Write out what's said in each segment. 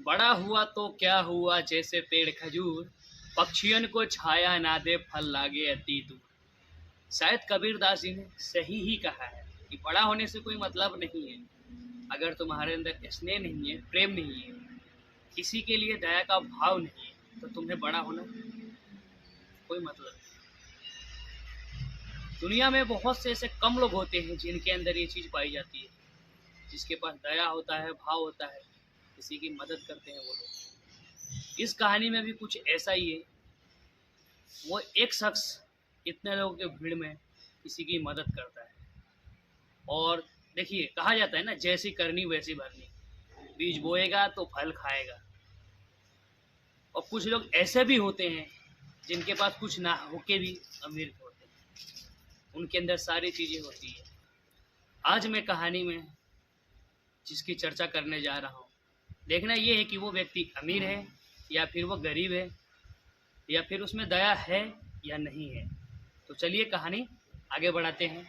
बड़ा हुआ तो क्या हुआ जैसे पेड़ खजूर, पक्षियन को छाया ना दे फल लागे अति दूर। शायद कबीरदास जी ने सही ही कहा है कि बड़ा होने से कोई मतलब नहीं है। अगर तुम्हारे अंदर स्नेह नहीं है, प्रेम नहीं है, किसी के लिए दया का भाव नहीं है, तो तुम्हें बड़ा होना कोई मतलब नहीं। दुनिया में बहुत से ऐसे कम लोग होते हैं जिनके अंदर ये चीज़ पाई जाती है, जिसके पास दया होता है, भाव होता है, किसी की मदद करते हैं वो लोग। इस कहानी में भी कुछ ऐसा ही है। वो एक शख्स इतने लोगों के भीड़ में किसी की मदद करता है। और देखिए, कहा जाता है ना, जैसी करनी वैसी भरनी। बीज बोएगा तो फल खाएगा। और कुछ लोग ऐसे भी होते हैं जिनके पास कुछ ना होके भी अमीर होते हैं, उनके अंदर सारी चीज़ें होती है। आज मैं कहानी में जिसकी चर्चा करने जा रहा हूँ, देखना ये है कि वो व्यक्ति अमीर है या फिर वो गरीब है, या फिर उसमें दया है या नहीं है। तो चलिए कहानी आगे बढ़ाते हैं।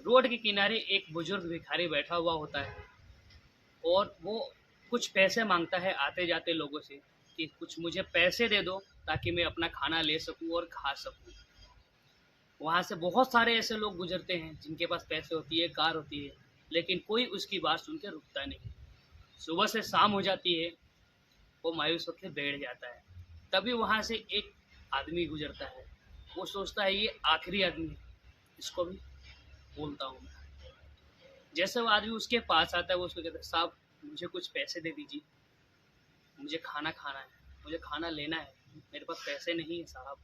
रोड के किनारे एक बुजुर्ग भिखारी बैठा हुआ होता है और वो कुछ पैसे मांगता है आते जाते लोगों से कि कुछ मुझे पैसे दे दो ताकि मैं अपना खाना ले सकूं और खा सकूं। वहाँ से बहुत सारे ऐसे लोग गुजरते हैं जिनके पास पैसे होती है, कार होती है, लेकिन कोई उसकी बात सुन के रुकता नहीं। सुबह से शाम हो जाती है, वो मायूस होकर बैठ जाता है। तभी वहाँ से एक आदमी गुजरता है। वो सोचता है ये आखिरी आदमी है, इसको भी बोलता हूँ मैं। जैसे वो आदमी उसके पास आता है, वो उसको कहता है, साहब मुझे कुछ पैसे दे दीजिए, मुझे खाना खाना है, मुझे खाना लेना है, मेरे पास पैसे नहीं है साहब।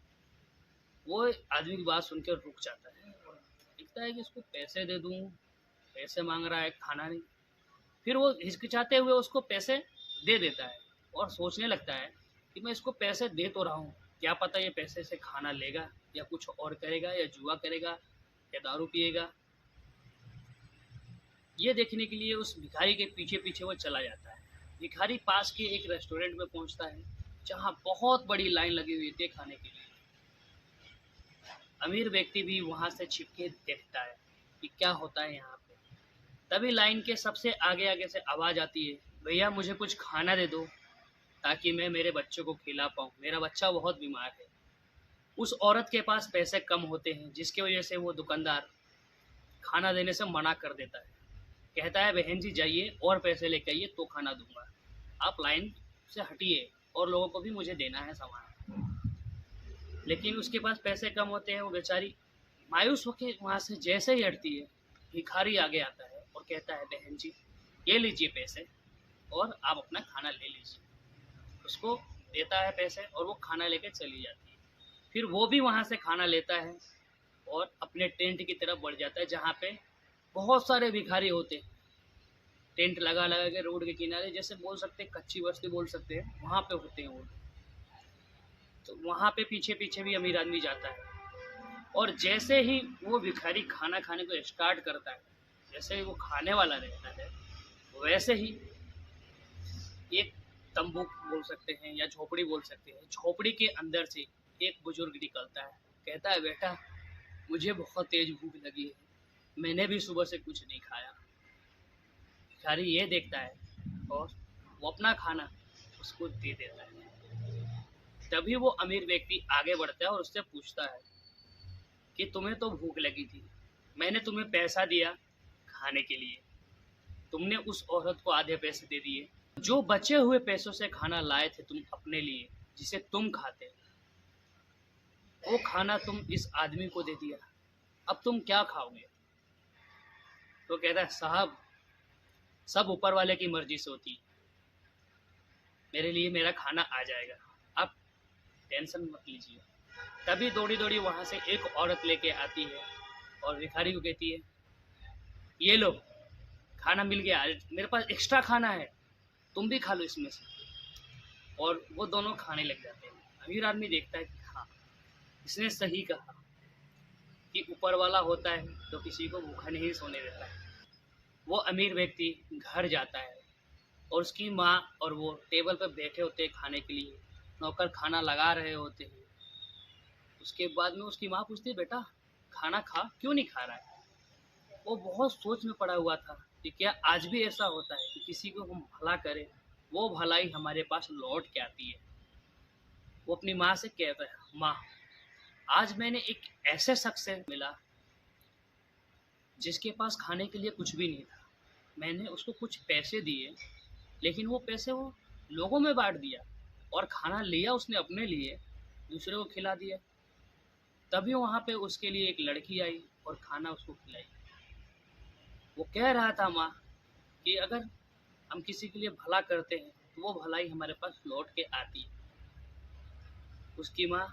वो आदमी की बात सुनकर रुक जाता है और दिखता है कि इसको पैसे दे दूँ, पैसे मांग रहा है, खाना नहीं। फिर वो हिचकिचाते हुए उसको पैसे दे देता है और सोचने लगता है कि मैं इसको पैसे दे तो रहा हूँ, क्या पता ये पैसे से खाना लेगा या कुछ और करेगा या जुआ करेगा या दारू पिएगा। ये देखने के लिए उस भिखारी के पीछे पीछे वो चला जाता है। भिखारी पास के एक रेस्टोरेंट में पहुंचता है जहां बहुत बड़ी लाइन लगी हुई थी खाने के लिए। अमीर व्यक्ति भी वहां से छिपके देखता है कि क्या होता है यहाँ पे। तभी लाइन के सबसे आगे आगे से आवाज़ आती है, भैया मुझे कुछ खाना दे दो ताकि मैं मेरे बच्चे को खिला पाऊँ, मेरा बच्चा बहुत बीमार है। उस औरत के पास पैसे कम होते हैं जिसकी वजह से वो दुकानदार खाना देने से मना कर देता है। कहता है बहन जी जाइए और पैसे लेके आइए तो खाना दूंगा, आप लाइन से हटिए और लोगों को भी मुझे देना है सामान। लेकिन उसके पास पैसे कम होते हैं। वो बेचारी मायूस होकर वहाँ से जैसे ही हटती है, भिखारी आगे आता है और कहता है बहन जी ये लीजिए पैसे और आप अपना खाना ले लीजिए। उसको देता है पैसे और वो खाना लेकर चली जाती है। फिर वो भी वहाँ से खाना लेता है और अपने टेंट की तरफ बढ़ जाता है जहाँ पे बहुत सारे भिखारी होते हैं। टेंट लगा लगा के रोड के किनारे, जैसे बोल सकते हैं कच्ची बस्ती बोल सकते हैं, वहाँ पे होते हैं वो। तो वहाँ पे पीछे पीछे भी अमीर आदमी जाता है और जैसे ही वो भिखारी खाना खाने को स्टार्ट करता है, जैसे ही वो खाने वाला रहता है, वैसे ही एक तंबू बोल सकते हैं या झोपड़ी बोल सकते हैं, झोपड़ी के अंदर से एक बुजुर्ग निकलता है। कहता है बेटा मुझे बहुत तेज भूख लगी है, मैंने भी सुबह से कुछ नहीं खाया। भिखारी ये देखता है और वो अपना खाना उसको दे देता है। तभी वो अमीर व्यक्ति आगे बढ़ता है और उससे पूछता है कि तुम्हें तो भूख लगी थी, मैंने तुम्हें पैसा दिया खाने के लिए, तुमने उस औरत को आधे पैसे दे दिए। जो बचे हुए पैसों से खाना लाए थे तुम अपने लिए, जिसे तुम खाते, वो खाना तुम इस आदमी को दे दिया, अब तुम क्या खाओगे? तो कहता है साहब सब ऊपर वाले की मर्जी से होती है, मेरे लिए मेरा खाना आ जाएगा, आप टेंशन मत लीजिए। तभी दौड़ी दौड़ी वहाँ से एक औरत लेके आती है और भिखारी को कहती है ये लो खाना मिल गया, मेरे पास एक्स्ट्रा खाना है, तुम भी खा लो इसमें से। और वो दोनों खाने लग जाते हैं। अमीर आदमी देखता है कि हाँ इसने सही कहा कि ऊपर वाला होता है तो किसी को भूखा नहीं सोने देता है। वो अमीर व्यक्ति घर जाता है और उसकी माँ और वो टेबल पर बैठे होते हैं खाने के लिए, नौकर खाना लगा रहे होते हैं। उसके बाद में उसकी माँ पूछती है बेटा खाना खा, क्यों नहीं खा रहा है? वो बहुत सोच में पड़ा हुआ था कि क्या आज भी ऐसा होता है कि किसी को हम भला करें वो भलाई हमारे पास लौट के आती है। वो अपनी माँ से कहता है, माँ आज मैंने एक ऐसे शख्स से मिला जिसके पास खाने के लिए कुछ भी नहीं था। मैंने उसको कुछ पैसे दिए, लेकिन वो पैसे वो लोगों में बांट दिया और खाना लिया उसने अपने लिए, दूसरे को खिला दिया। तभी वहाँ पे उसके लिए एक लड़की आई और खाना उसको खिलाई। वो कह रहा था, माँ, कि अगर हम किसी के लिए भला करते हैं तो वो भलाई हमारे पास लौट के आती है। उसकी माँ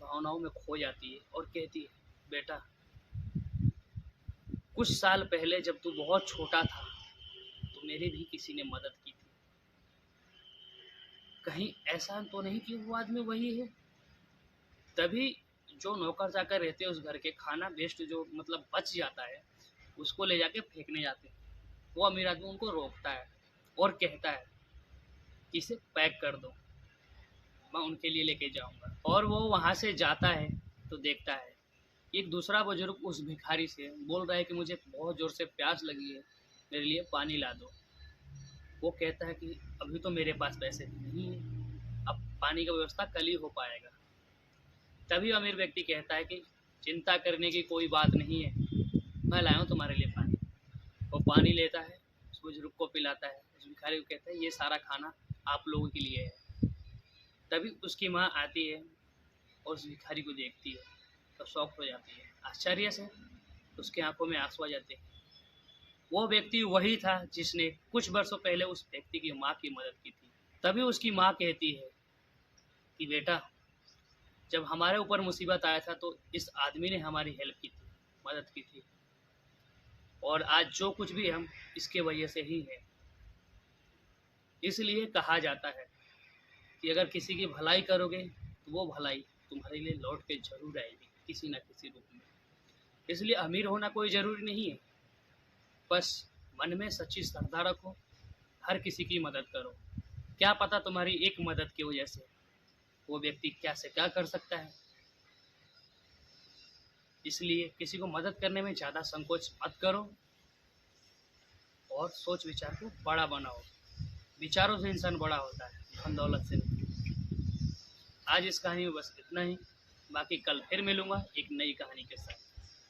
भावनाओं में खो जाती है और कहती है, बेटा कुछ साल पहले जब तू बहुत छोटा था तो मेरी भी किसी ने मदद की थी। कहीं ऐसा तो नहीं कि वो आदमी वही है? तभी जो नौकर चाकर रहते हैं उस घर के, खाना वेस्ट जो मतलब बच जाता है उसको ले जाके फेंकने जाते हैं। वो अमीर आदमी उनको रोकता है और कहता है कि इसे पैक कर दो, मैं उनके लिए लेके जाऊंगा। और वो वहाँ से जाता है तो देखता है एक दूसरा बुजुर्ग उस भिखारी से बोल रहा है कि मुझे बहुत ज़ोर से प्यास लगी है, मेरे लिए पानी ला दो। वो कहता है कि अभी तो मेरे पास पैसे नहीं है, अब पानी का व्यवस्था कल ही हो पाएगा। तभी अमीर व्यक्ति कहता है कि चिंता करने की कोई बात नहीं है, मैं लाया हूँ तुम्हारे लिए पानी। वो पानी लेता है, उस बुजुर्ग को पिलाता है, उस भिखारी को कहता है ये सारा खाना आप लोगों के लिए है। तभी उसकी माँ आती है और उस भिखारी को देखती है तो शॉक हो जाती है, आश्चर्य से उसकी आंखों में आंसू आ जाते हैं। वो व्यक्ति वही था जिसने कुछ वर्षों पहले उस व्यक्ति की माँ की मदद की थी। तभी उसकी माँ कहती है कि बेटा जब हमारे ऊपर मुसीबत आया था तो इस आदमी ने हमारी हेल्प की थी, मदद की थी, और आज जो कुछ भी हम इसके वजह से ही है। इसलिए कहा जाता है कि अगर किसी की भलाई करोगे तो वो भलाई तुम्हारे लिए लौट के जरूर आएगी किसी न किसी रूप में। इसलिए अमीर होना कोई ज़रूरी नहीं है, बस मन में सच्ची श्रद्धा रखो, हर किसी की मदद करो। क्या पता तुम्हारी एक मदद की वजह से वो व्यक्ति क्या से क्या कर सकता है। इसलिए किसी को मदद करने में ज़्यादा संकोच मत करो और सोच विचार को बड़ा बनाओ। विचारों से इंसान बड़ा होता है, धन दौलत से नहीं। आज इस कहानी में बस इतना ही, बाकी कल फिर मिलूँगा एक नई कहानी के साथ।